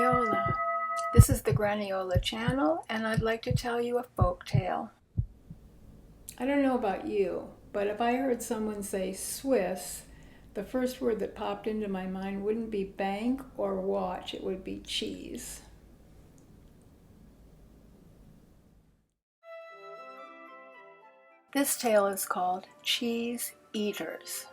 Graniola. This is the Graniola channel, and I'd like to tell you a folk tale. I don't know about you, but if I heard someone say Swiss, the first word that popped into my mind wouldn't be bank or watch, it would be cheese. This tale is called Cheese Eaters.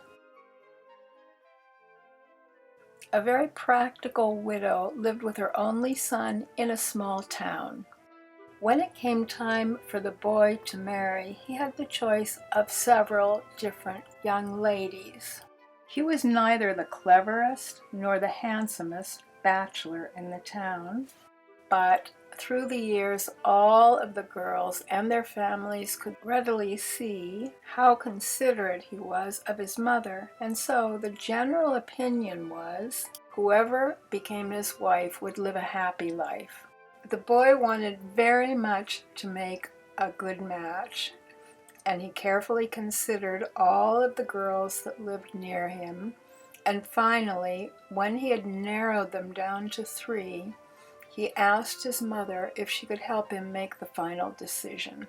A very practical widow lived with her only son in a small town. When it came time for the boy to marry, he had the choice of several different young ladies. He was neither the cleverest nor the handsomest bachelor in the town, but through the years, all of the girls and their families could readily see how considerate he was of his mother, and so the general opinion was whoever became his wife would live a happy life. The boy wanted very much to make a good match, and he carefully considered all of the girls that lived near him, and finally, when he had narrowed them down to 3, he asked his mother if she could help him make the final decision.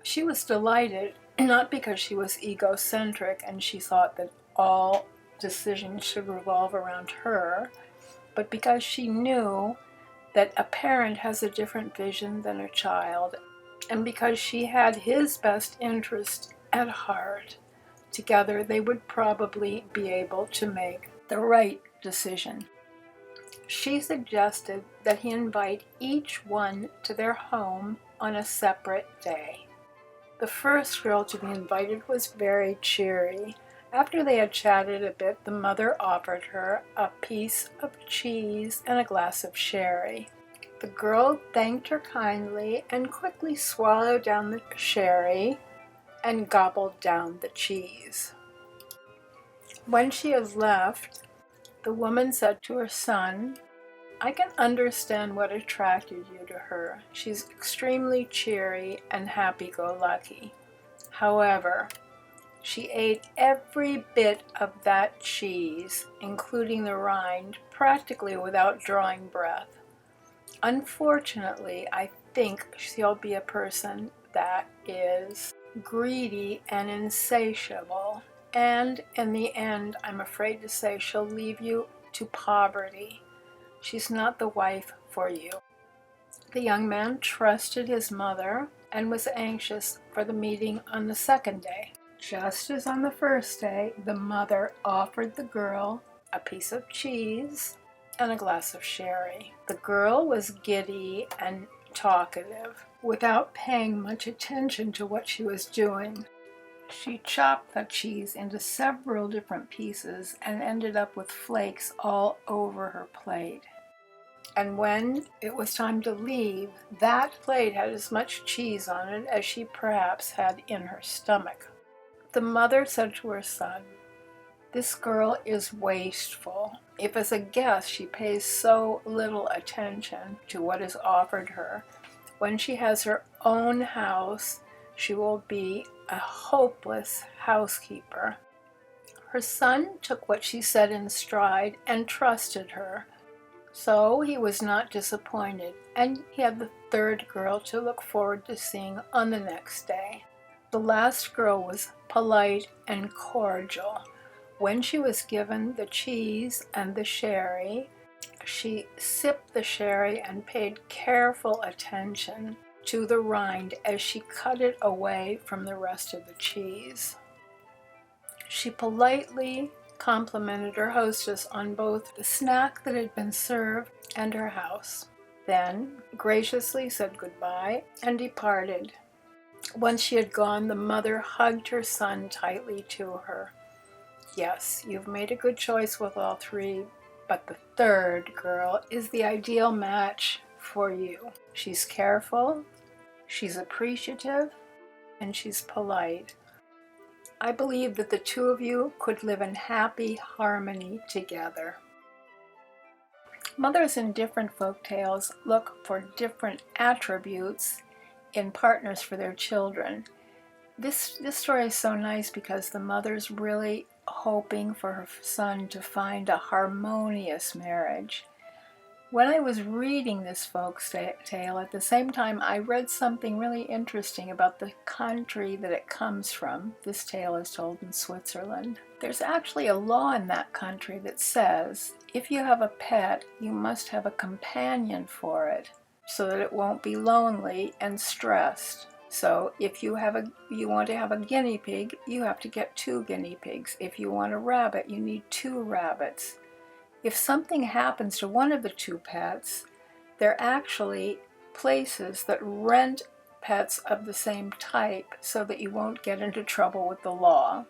She was delighted, not because she was egocentric and she thought that all decisions should revolve around her, but because she knew that a parent has a different vision than a child, and because she had his best interest at heart. Together they would probably be able to make the right decision. She suggested that he invite each one to their home on a separate day. The first girl to be invited was very cheery. After they had chatted a bit, the mother offered her a piece of cheese and a glass of sherry. The girl thanked her kindly and quickly swallowed down the sherry and gobbled down the cheese. When she had left, the woman said to her son, "I can understand what attracted you to her. She's extremely cheery and happy-go-lucky. However, she ate every bit of that cheese, including the rind, practically without drawing breath. Unfortunately, I think she'll be a person that is greedy and insatiable, and in the end, I'm afraid to say she'll leave you to poverty. She's not the wife for you." The young man trusted his mother and was anxious for the meeting on the second day. Just as on the first day, the mother offered the girl a piece of cheese and a glass of sherry. The girl was giddy and talkative, without paying much attention to what she was doing. She chopped the cheese into several different pieces and ended up with flakes all over her plate. And when it was time to leave, that plate had as much cheese on it as she perhaps had in her stomach. The mother said to her son, "This girl is wasteful. If as a guest she pays so little attention to what is offered her, when she has her own house, she will be a hopeless housekeeper." Her son took what she said in stride and trusted her. So he was not disappointed, and he had the third girl to look forward to seeing on the next day. The last girl was polite and cordial. When she was given the cheese and the sherry, she sipped the sherry and paid careful attention to the rind as she cut it away from the rest of the cheese. She politely complimented her hostess on both the snack that had been served and her house, then graciously said goodbye and departed. Once she had gone, the mother hugged her son tightly to her. "Yes, you've made a good choice with all 3, but the third girl is the ideal match for you. She's careful, she's appreciative, and she's polite. I believe that the 2 of you could live in happy harmony together." Mothers in different folk tales look for different attributes in partners for their children. This story is so nice because the mother's really hoping for her son to find a harmonious marriage. When I was reading this folk's tale, at the same time I read something really interesting about the country that it comes from. This tale is told in Switzerland. There's actually a law in that country that says if you have a pet, you must have a companion for it so that it won't be lonely and stressed. So if you want to have a guinea pig, you have to get 2 guinea pigs. If you want a rabbit, you need 2 rabbits. If something happens to one of the 2 pets, they're actually places that rent pets of the same type so that you won't get into trouble with the law.